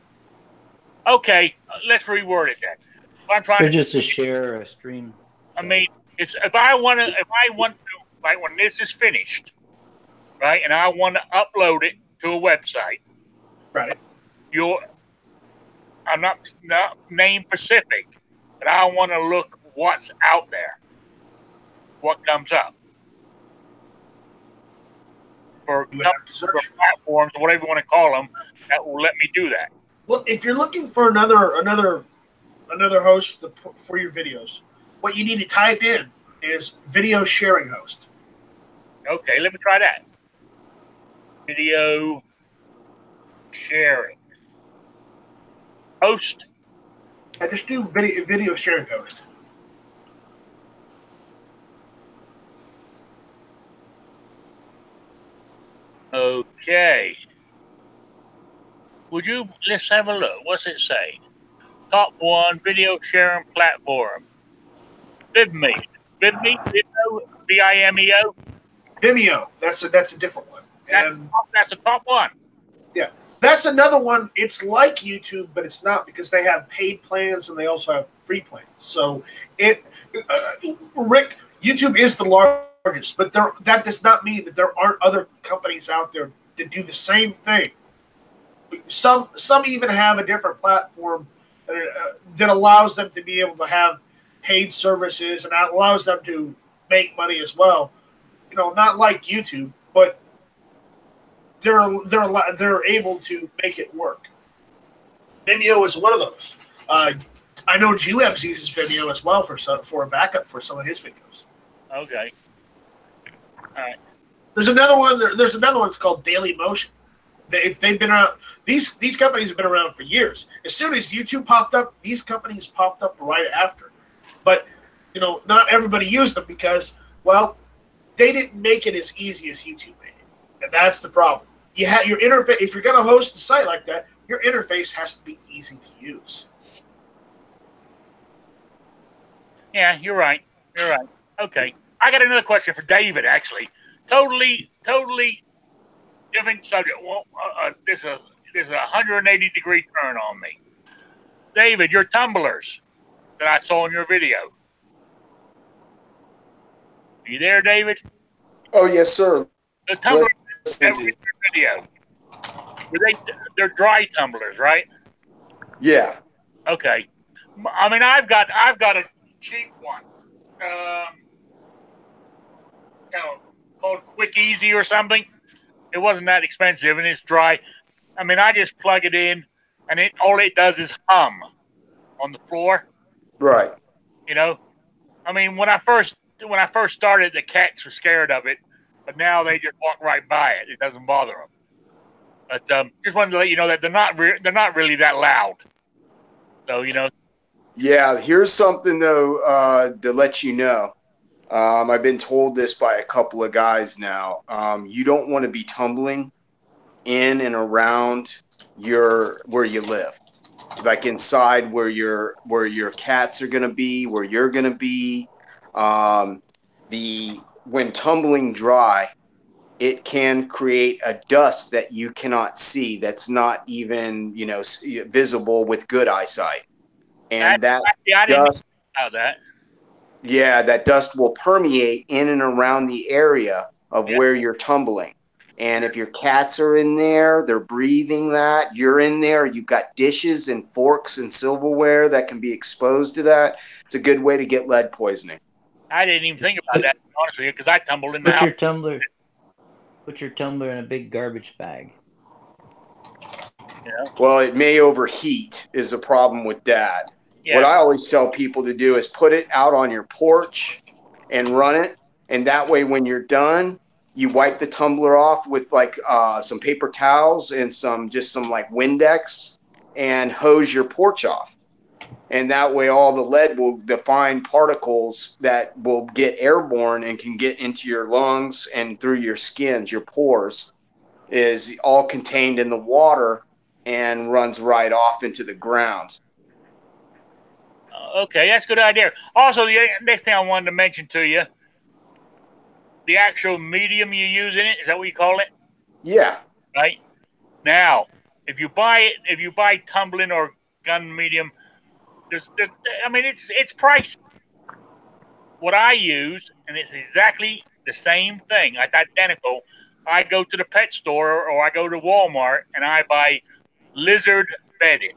Speaker 1: Okay, let's reword it then. I'm trying
Speaker 4: to share a stream.
Speaker 1: I mean, it's if I want to, like when this is finished, right, and I want to upload it to a website,
Speaker 2: right?
Speaker 1: I'm not name specific, but I want to look what's out there, what comes up for platforms, whatever you want to call them, that will let me do that.
Speaker 2: Well, if you're looking for another host for your videos, what you need to type in is video sharing host.
Speaker 1: Okay, let me try that. Video sharing host.
Speaker 2: I just do video sharing host.
Speaker 1: Okay. Let's have a look. What's it say? Top 1 video sharing platform. Vimeo. V-I-M-E-O.
Speaker 2: Vimeo. That's a different one.
Speaker 1: That's the top one.
Speaker 2: Yeah. That's another one. It's like YouTube, but it's not because they have paid plans and they also have free plans. So Rick, YouTube is the largest, but that does not mean that there aren't other companies out there that do the same thing. Some even have a different platform that allows them to be able to have paid services and allows them to make money as well. Not like YouTube, but they're able to make it work. Vimeo is one of those. I know GWebs uses video as well for a backup for some of his videos.
Speaker 1: Okay. All right.
Speaker 2: There's another one. There's another one. It's called Daily Motion. They've been around. These companies have been around for years. As soon as YouTube popped up, these companies popped up right after. But not everybody used them because, well, they didn't make it as easy as YouTube made it, and that's the problem. You have your interface. If you're going to host a site like that, your interface has to be easy to use.
Speaker 1: Yeah, you're right. You're right. Okay. I got another question for David, actually. Totally different subject. Well, this is a 180-degree turn on me. David, your tumblers that I saw in your video. Are you there, David?
Speaker 5: Oh, yes, sir.
Speaker 1: The tumblers that were in your video, they're dry tumblers, right?
Speaker 5: Yeah.
Speaker 1: Okay. I mean, I've got a cheap one. Called Quick Easy or something. It wasn't that expensive, and it's dry. I mean, I just plug it in, and all it does is hum on the floor.
Speaker 5: Right.
Speaker 1: I mean, when I first started, the cats were scared of it, but now they just walk right by it. It doesn't bother them. But just wanted to let you know that they're not really that loud. So
Speaker 5: Yeah. Here's something though to let you know. I've been told this by a couple of guys now. You don't want to be tumbling in and around where you live, like inside where your cats are going to be, where you're going to be. When tumbling dry, it can create a dust that you cannot see. That's not even visible with good eyesight, and
Speaker 1: I didn't
Speaker 5: dust.
Speaker 1: know that.
Speaker 5: Yeah, that dust will permeate in and around the area of where you're tumbling. And if your cats are in there, they're breathing that, you're in there, you've got dishes and forks and silverware that can be exposed to that. It's a good way to get lead poisoning.
Speaker 1: I didn't even think about that, to be honest with you, because I tumbled in the house.
Speaker 4: Put your tumbler in a big garbage bag.
Speaker 5: Well, it may overheat is a problem with that.
Speaker 1: Yeah.
Speaker 5: What I always tell people to do is put it out on your porch and run it. And that way, when you're done, you wipe the tumbler off with like some paper towels and some like Windex and hose your porch off. And that way, all the fine particles that will get airborne and can get into your lungs and through your skins, your pores, is all contained in the water and runs right off into the ground.
Speaker 1: Okay, that's a good idea. Also, the next thing I wanted to mention to you, the actual medium you use in it, is that what you call it?
Speaker 5: Yeah.
Speaker 1: Right? Now, if you buy tumbling or gun medium, it's pricey. What I use, and it's exactly the same thing, it's identical. I go to the pet store or I go to Walmart and I buy lizard bedding.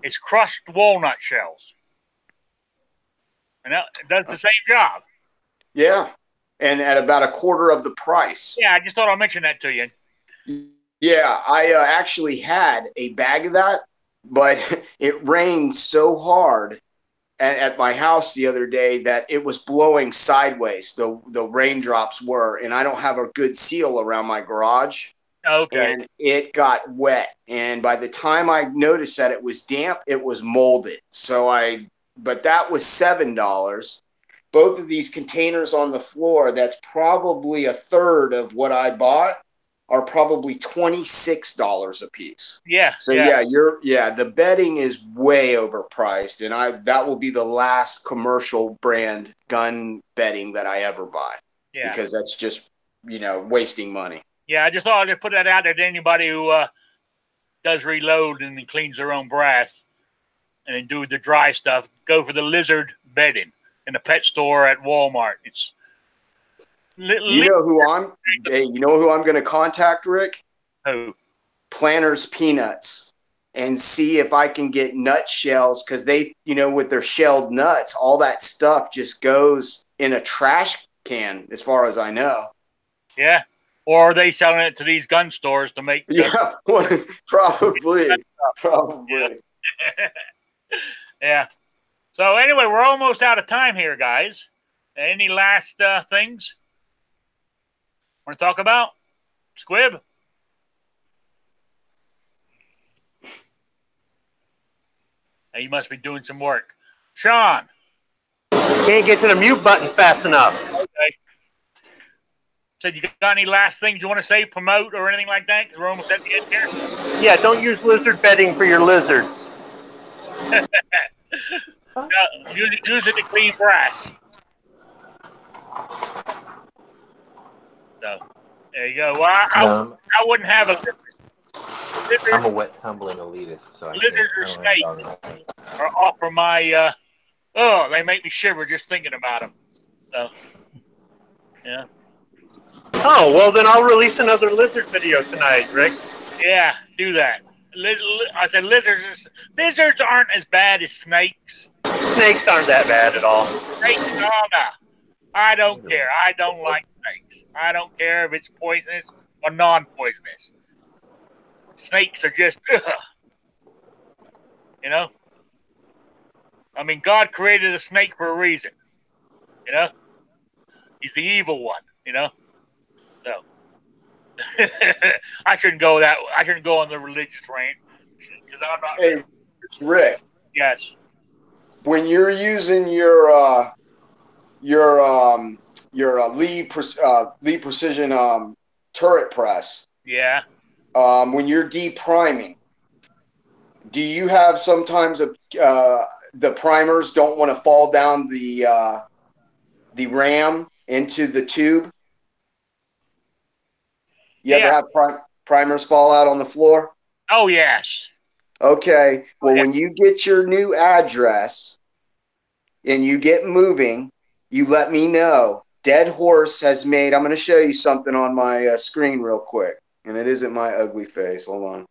Speaker 1: It's crushed walnut shells. And it does the same job.
Speaker 5: Yeah. And at about a quarter of the price.
Speaker 1: Yeah, I just thought I'd mention that to you.
Speaker 5: Yeah, I actually had a bag of that, but it rained so hard at my house the other day that it was blowing sideways. The raindrops were, and I don't have a good seal around my garage.
Speaker 1: Okay.
Speaker 5: And it got wet. And by the time I noticed that it was damp, it was molded. But that was $7. Both of these containers on the floor, that's probably a third of what I bought, are probably $26 a piece.
Speaker 1: Yeah.
Speaker 5: So the bedding is way overpriced. And that will be the last commercial brand gun bedding that I ever buy. Yeah. Because that's just, wasting money.
Speaker 1: Yeah, I just thought I'd put that out there to anybody who does reload and cleans their own brass and then do the dry stuff. Go for the lizard bedding in the pet store at Walmart. It's
Speaker 5: you know who I'm going to contact, Rick?
Speaker 1: Who?
Speaker 5: Planters Peanuts, and see if I can get nut shells, because they, with their shelled nuts, all that stuff just goes in a trash can, as far as I know.
Speaker 1: Yeah. Or are they selling it to these gun stores to make?
Speaker 5: Yeah, probably.
Speaker 1: Yeah. Yeah. So anyway, we're almost out of time here, guys. Any last things want to talk about? Squib? Hey, you must be doing some work. Sean?
Speaker 3: Can't get to the mute button fast enough.
Speaker 1: Okay. Said you got any last things you want to say, promote, or anything like that? Because we're almost at the end here.
Speaker 3: Yeah, don't use lizard bedding for your lizards.
Speaker 1: Use it to clean brass. So, there you go. Well, I wouldn't have a lizard.
Speaker 6: I'm a wet tumbling elitist, so
Speaker 1: lizards or snakes are off of my. They make me shiver just thinking about them. So, yeah.
Speaker 3: Oh, well, then I'll release another lizard video tonight, Rick.
Speaker 1: Yeah, do that. I said lizards. Lizards aren't as bad as snakes.
Speaker 3: Snakes aren't that bad at all.
Speaker 1: Snakes, no. I don't care. I don't like snakes. I don't care if it's poisonous or non-poisonous. Snakes are just, you know. I mean, God created a snake for a reason. You know, He's the evil one. You know, so I shouldn't go on the religious rant because I'm not.
Speaker 5: Hey, Rick.
Speaker 1: Yes.
Speaker 5: When you're using your Lee Precision turret press,
Speaker 1: Yeah.
Speaker 5: when you're depriming, do you have sometimes the primers don't want to fall down the ram into the tube? You ever have primers fall out on the floor?
Speaker 1: Oh, yes.
Speaker 5: Okay. Well, when you get your new address and you get moving, you let me know. Dead Horse has made, I'm going to show you something on my screen real quick. And it isn't my ugly face. Hold on.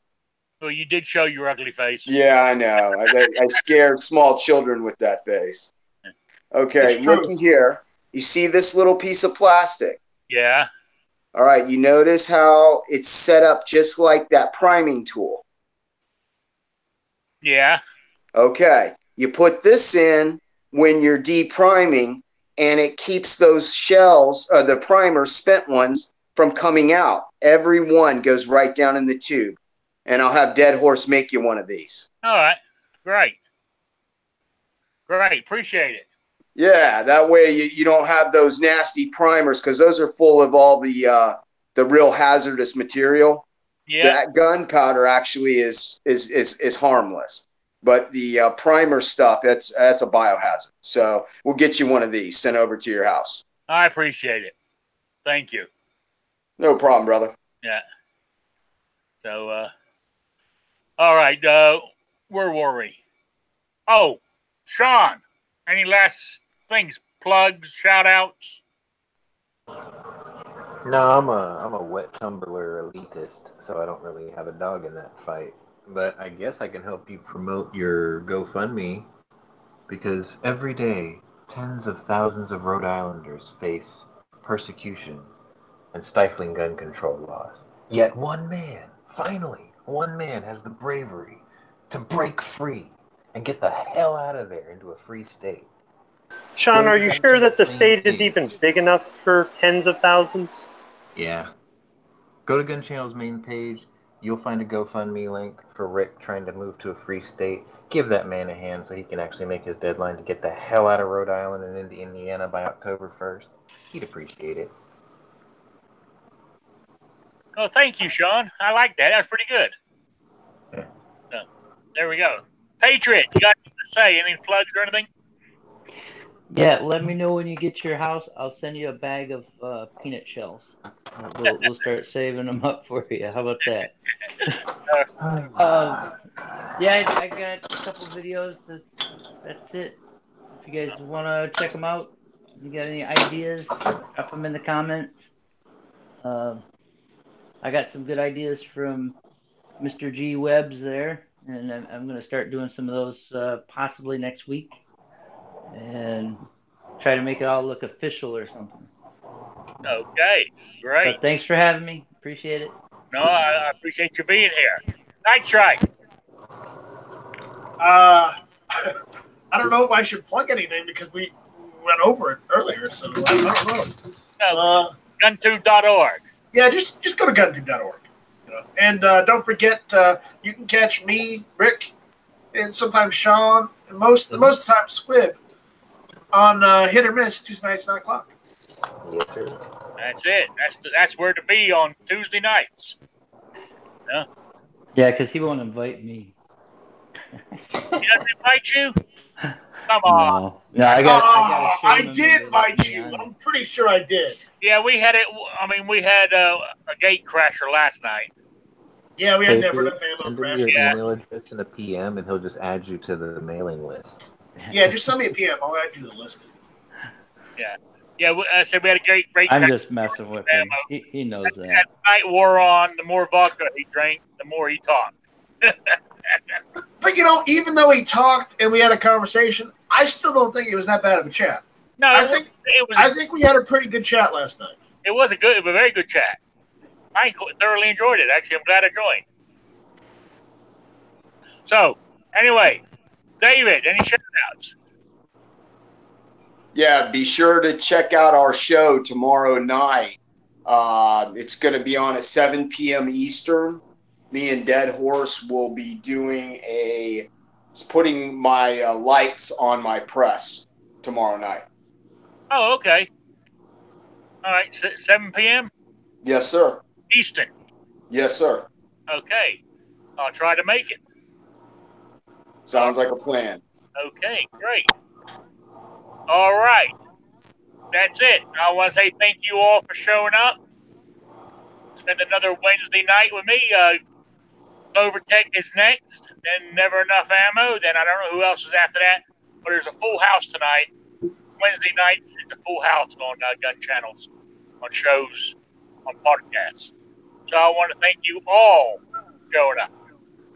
Speaker 1: Well, you did show your ugly face.
Speaker 5: Yeah, I know. I scared small children with that face. Okay, looky here. You see this little piece of plastic?
Speaker 1: Yeah.
Speaker 5: All right, you notice how it's set up just like that priming tool?
Speaker 1: Yeah.
Speaker 5: Okay, you put this in when you're depriming, and it keeps those shells, or the primer spent ones, from coming out. Every one goes right down in the tube. And I'll have Dead Horse make you one of these.
Speaker 1: All right. Great. Appreciate it.
Speaker 5: Yeah, that way you don't have those nasty primers, because those are full of all the real hazardous material.
Speaker 1: Yeah.
Speaker 5: That gunpowder actually is harmless, but the primer stuff, that's a biohazard. So we'll get you one of these sent over to your house.
Speaker 1: I appreciate it. Thank you.
Speaker 5: No problem, brother.
Speaker 1: Yeah. So, all right. Where were we? Oh, Sean, any last things, plugs, shout outs?
Speaker 6: No, I'm a wet tumbler elitist, so I don't really have a dog in that fight. But I guess I can help you promote your GoFundMe, because every day tens of thousands of Rhode Islanders face persecution and stifling gun control laws. Yet one man, finally, one man has the bravery to break free and get the hell out of there into a free state.
Speaker 3: Sean, are you sure that the state is even big enough for tens of thousands?
Speaker 6: Yeah. Go to Gun Channel's main page. You'll find a GoFundMe link for Rick trying to move to a free state. Give that man a hand so he can actually make his deadline to get the hell out of Rhode Island and into Indiana by October 1st. He'd appreciate it.
Speaker 1: Oh, thank you, Sean. I like that. That's pretty good.
Speaker 6: Yeah.
Speaker 1: So, there we go. Patriot, you got anything to say? Any plugs or anything?
Speaker 4: Yeah, let me know when you get to your house. I'll send you a bag of peanut shells. We'll start saving them up for you. How about that? Yeah, I got a couple videos. That's it. If you guys want to check them out, if you got any ideas, drop them in the comments. I got some good ideas from Mr. G Webbs there, and I'm going to start doing some of those possibly next week, and try to make it all look official or something.
Speaker 1: Okay, great.
Speaker 4: But thanks for having me. Appreciate it.
Speaker 1: No, I appreciate you being here. Night Strike.
Speaker 2: I don't know if I should plug anything because we went over it earlier, so I don't know.
Speaker 1: Guntube.org.
Speaker 2: Yeah, just go to guntube.org. And don't forget, you can catch me, Rick, and sometimes Sean, and most of the time Squib on Hit or Miss Tuesday nights 9 o'clock.
Speaker 6: Yes, sir.
Speaker 1: That's it. That's where to be on Tuesday nights. Yeah.
Speaker 4: Yeah, because he won't invite me.
Speaker 1: He doesn't invite you? Come on.
Speaker 4: No, I got.
Speaker 2: I did invite you. I'm pretty sure I did.
Speaker 1: Yeah, we had it. I mean, we had a gate crasher last night.
Speaker 2: Yeah, we had never
Speaker 6: Send
Speaker 2: enough ammo
Speaker 6: him
Speaker 2: crash.
Speaker 6: your
Speaker 1: Yeah.
Speaker 6: email address in a PM, and he'll just add you to the mailing list.
Speaker 2: Yeah, just send me a PM. I'll add you to the list.
Speaker 1: Yeah. Yeah, I said we had a great
Speaker 4: I'm
Speaker 1: crash.
Speaker 4: just messing with him. He knows
Speaker 1: As
Speaker 4: that.
Speaker 1: the night wore on, the more vodka he drank, the more he talked.
Speaker 2: But even though he talked and we had a conversation, I still don't think it was that bad of a chat.
Speaker 1: No,
Speaker 2: I think we had a pretty good chat last night.
Speaker 1: It was a very good chat. I thoroughly enjoyed it. Actually, I'm glad I joined. So, anyway, David, any shout outs?
Speaker 5: Yeah, be sure to check out our show tomorrow night. It's going to be on at 7 p.m. Eastern. Me and Dead Horse will be putting my lights on my press tomorrow night.
Speaker 1: Oh, okay. All right, 7 p.m.
Speaker 5: Yes, sir.
Speaker 1: Eastern.
Speaker 5: Yes, sir.
Speaker 1: Okay, I'll try to make it.
Speaker 5: Sounds like a plan.
Speaker 1: Okay, great. All right, that's it. I want to say thank you all for showing up. Spend another Wednesday night with me. Overtech is next, then Never Enough Ammo. Then I don't know who else is after that, but there's a full house tonight. Wednesday nights, it's a full house on gun channels, on shows, on podcasts. So I want to thank you all for showing up.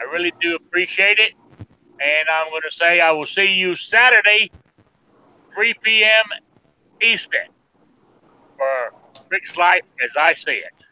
Speaker 1: I really do appreciate it. And I'm going to say I will see you Saturday, 3 p.m. Eastern, for Rick's Life as I see it.